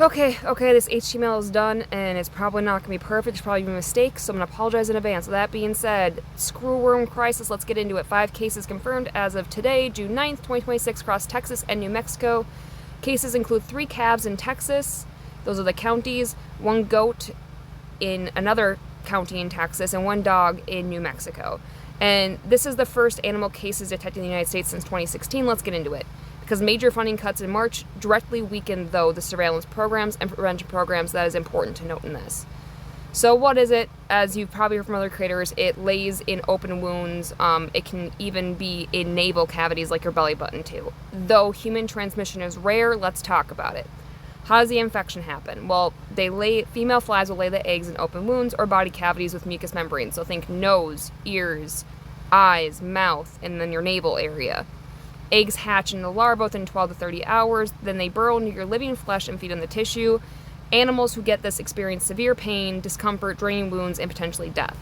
Okay, this HTML is done, and it's probably not going to be perfect. It's probably going to be mistakes, so I'm going to apologize in advance. With that being said, screwworm crisis, let's get into it. 5 cases confirmed as of today, June 9th, 2026, across Texas and New Mexico. Cases include 3 calves in Texas. Those are the counties. 1 goat in another county in Texas, and 1 dog in New Mexico. And this is the first animal cases detected in the United States since 2016. Let's get into it. Because major funding cuts in March directly weakened, though, the surveillance programs and prevention programs. That is important to note in this. So what is it? As you've probably heard from other creators, it lays in open wounds. It can even be in navel cavities like your belly button too. Though human transmission is rare, let's talk about it. How does the infection happen? Well, female flies will lay the eggs in open wounds or body cavities with mucous membranes. So think nose, ears, eyes, mouth, and then your navel area. Eggs hatch in the larva within 12 to 30 hours. Then they burrow into your living flesh and feed on the tissue. Animals who get this experience severe pain, discomfort, draining wounds, and potentially death.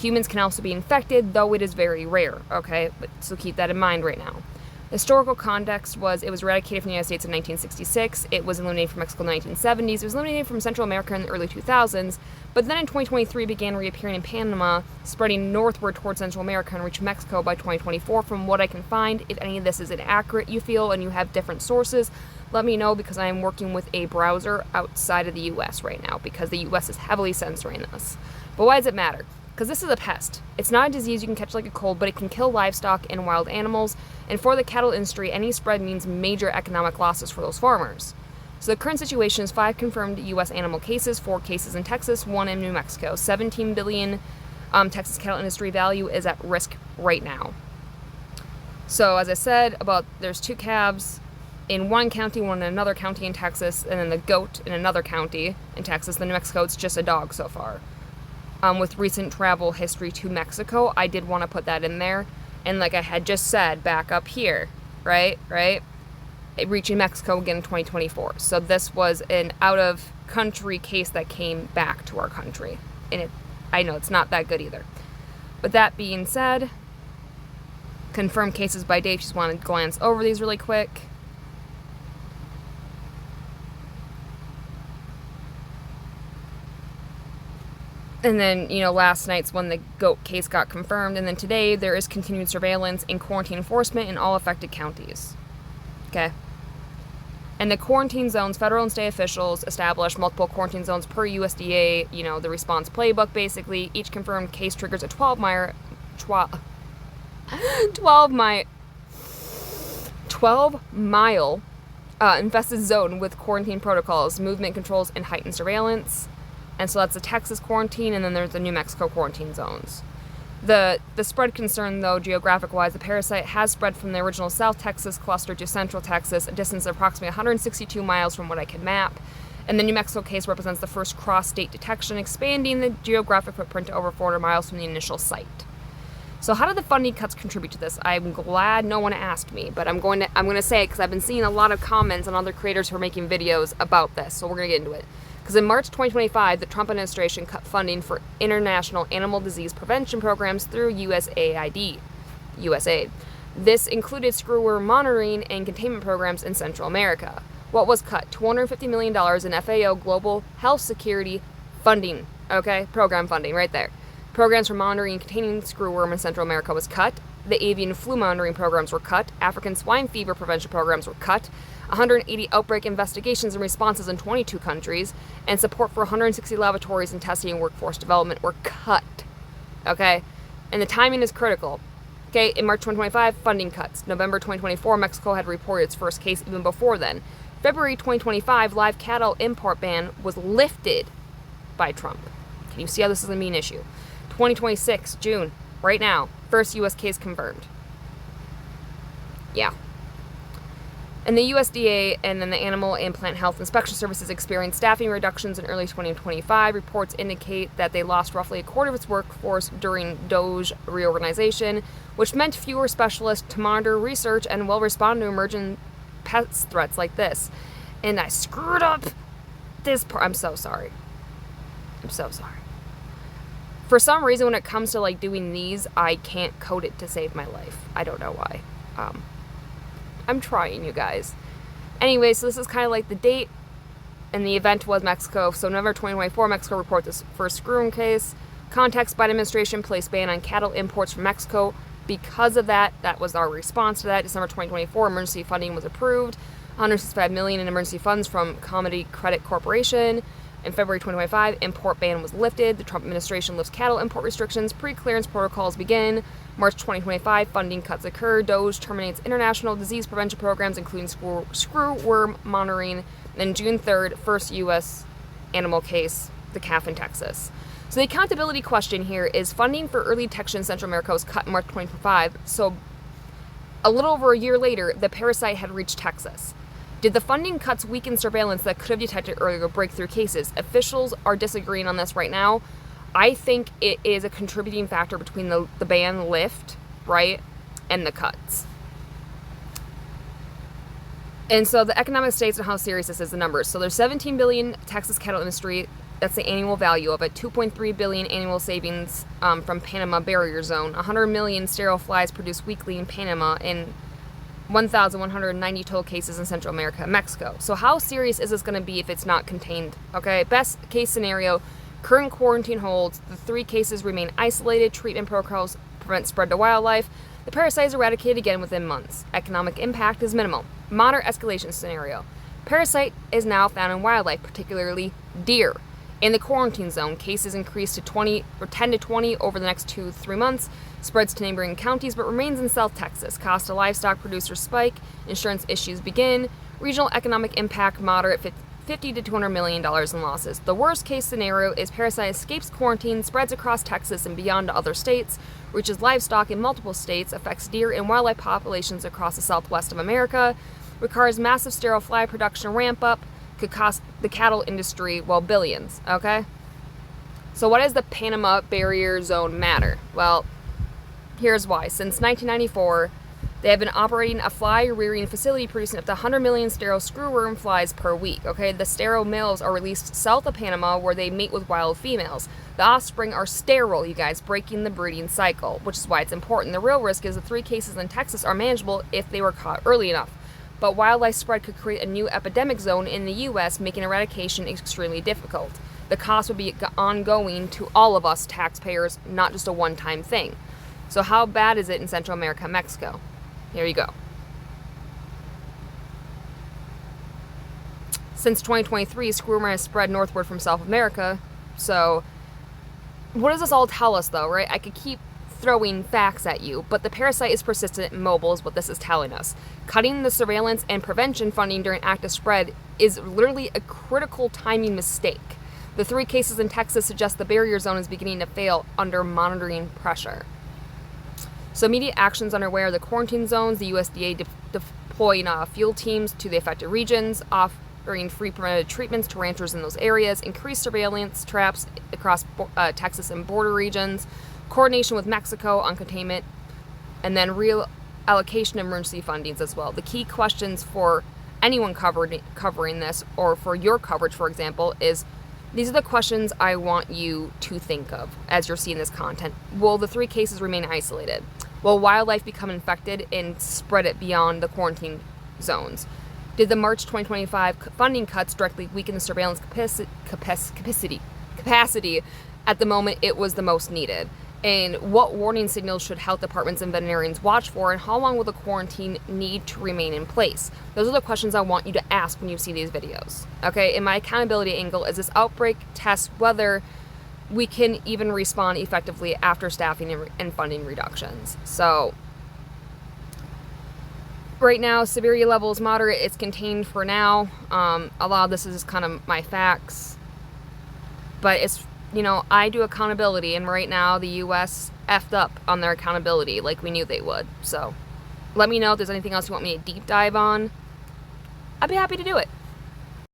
Humans can also be infected, though it is very rare, okay? So keep that in mind right now. The historical context was it was eradicated from the United States in 1966. It was eliminated from Mexico in the 1970s. It was eliminated from Central America in the early 2000s. But then in 2023 began reappearing in Panama, spreading northward towards Central America and reaching Mexico by 2024. From what I can find, if any of this is inaccurate, you feel, and you have different sources, let me know, because I am working with a browser outside of the U.S. right now, because the U.S. is heavily censoring this. But why does it matter? Because this is a pest. It's not a disease you can catch like a cold, but it can kill livestock and wild animals. And for the cattle industry, any spread means major economic losses for those farmers. So the current situation is 5 confirmed U.S. animal cases, 4 cases in Texas, 1 in New Mexico. $17 billion Texas cattle industry value is at risk right now. So as I said, there's 2 calves in 1 county, 1 in another county in Texas, and then the goat in another county in Texas. Then New Mexico, it's just a dog so far. With recent travel history to Mexico, I did want to put that in there. And like I had just said, back up here, right? Reaching Mexico again in 2024. So this was an out-of-country case that came back to our country. And I know it's not that good either. But that being said, confirmed cases by day, if you just want to glance over these really quick. And then, last night's when the goat case got confirmed. And then today, there is continued surveillance and quarantine enforcement in all affected counties. Okay? And the quarantine zones, federal and state officials established multiple quarantine zones per USDA, the response playbook, basically. Each confirmed case triggers a 12-mile infested zone with quarantine protocols, movement controls, and heightened surveillance. And so that's the Texas quarantine, and then there's the New Mexico quarantine zones. The spread concern, though, geographic-wise, the parasite has spread from the original South Texas cluster to Central Texas, a distance of approximately 162 miles from what I can map. And the New Mexico case represents the first cross-state detection, expanding the geographic footprint to over 400 miles from the initial site. So how did the funding cuts contribute to this? I'm glad no one asked me, but I'm going to say it because I've been seeing a lot of comments on other creators who are making videos about this, so we're going to get into it. Because in March 2025, the Trump administration cut funding for international animal disease prevention programs through USAID. This included screwworm monitoring and containment programs in Central America. What was cut? $250 million in FAO Global Health Security funding. Okay, program funding right there. Programs for monitoring and containing screwworm in Central America was cut. The avian flu monitoring programs were cut. African swine fever prevention programs were cut. 180 outbreak investigations and responses in 22 countries, and support for 160 laboratories and testing and workforce development were cut. Okay? And the timing is critical. Okay, in March 2025, funding cuts. November 2024, Mexico had reported its first case even before then. February 2025, live cattle import ban was lifted by Trump. Can you see how this is a mean issue? 2026, June, right now, first U.S. case confirmed. Yeah. And the USDA and then the Animal and Plant Health Inspection Services experienced staffing reductions in early 2025. Reports indicate that they lost roughly a quarter of its workforce during DOGE reorganization, which meant fewer specialists to monitor research and will respond to emerging pest threats like this. And I screwed up this part. I'm so sorry. For some reason, when it comes to doing these, I can't code it to save my life. I don't know why. I'm trying, you guys. Anyway, so this is kind of like the date. and the event was Mexico. So November 2024, Mexico reported this first screw-room case. Context: Biden administration placed ban on cattle imports from Mexico. Because of that, that was our response to that. December 2024, emergency funding was approved. $165 million in emergency funds from Comedy Credit Corporation. In February 2025, import ban was lifted. The Trump administration lifts cattle import restrictions. Pre-clearance protocols begin. March 2025, funding cuts occur. DOJ terminates international disease prevention programs, including screw worm monitoring. And June 3rd, first U.S. animal case, the calf in Texas. So the accountability question here is funding for early detection in Central America was cut in March 2025. So a little over a year later, the parasite had reached Texas. Did the funding cuts weaken surveillance that could have detected earlier breakthrough cases? Officials are disagreeing on this right now. I think it is a contributing factor between the ban lift, right, and the cuts. And so the economic states and how serious this is, the numbers. So there's 17 billion Texas cattle industry. That's the annual value of it. 2.3 billion annual savings from Panama barrier zone. 100 million sterile flies produced weekly in Panama, and 1,190 total cases in Central America and Mexico. So how serious is this going to be if it's not contained? Okay, best case scenario, current quarantine holds. The 3 cases remain isolated. Treatment protocols prevent spread to wildlife. The parasite is eradicated again within months. Economic impact is minimal. Moderate escalation scenario. Parasite is now found in wildlife, particularly deer. In the quarantine zone, cases increase to 10 to 20 over the next 2-3 months, spreads to neighboring counties, but remains in South Texas. Cost to livestock producers spike, insurance issues begin, regional economic impact moderate, $50 to $200 million in losses. The worst case scenario is parasite escapes quarantine, spreads across Texas and beyond to other states, reaches livestock in multiple states, affects deer and wildlife populations across the southwest of America, requires massive sterile fly production ramp up, could cost the cattle industry, well, billions, okay? So what does the Panama barrier zone matter? Well, here's why. Since 1994, they have been operating a fly rearing facility producing up to 100 million sterile screwworm flies per week, okay? The sterile males are released south of Panama where they mate with wild females. The offspring are sterile, you guys, breaking the breeding cycle, which is why it's important. The real risk is the 3 cases in Texas are manageable if they were caught early enough. But wildlife spread could create a new epidemic zone in the U.S., making eradication extremely difficult. The cost would be ongoing to all of us taxpayers, not just a one-time thing. So how bad is it in Central America and Mexico? Here you go. Since 2023, screwworm has spread northward from South America. So what does this all tell us, though, right? I could keep throwing facts at you, but the parasite is persistent and mobile is what this is telling us. Cutting the surveillance and prevention funding during active spread is literally a critical timing mistake. The 3 cases in Texas suggest the barrier zone is beginning to fail under monitoring pressure. So immediate actions underway are the quarantine zones, the USDA deploying field teams to the affected regions, offering free preventative treatments to ranchers in those areas, increased surveillance traps across Texas and border regions, coordination with Mexico on containment, and then real allocation of emergency fundings as well. The key questions for anyone covering this, or for your coverage, for example, is these are the questions I want you to think of as you're seeing this content. Will the 3 cases remain isolated? Will wildlife become infected and spread it beyond the quarantine zones? Did the March 2025 funding cuts directly weaken the surveillance capacity at the moment it was the most needed? And what warning signals should health departments and veterinarians watch for, and how long will the quarantine need to remain in place? Those are the questions I want you to ask when you see these videos. Okay, and my accountability angle is this outbreak tests whether we can even respond effectively after staffing and funding reductions. So right now, severity level is moderate. It's contained for now. A lot of this is kind of my facts, but it's, you know, I do accountability, and right now the U.S. effed up on their accountability like we knew they would. So let me know if there's anything else you want me to deep dive on. I'd be happy to do it.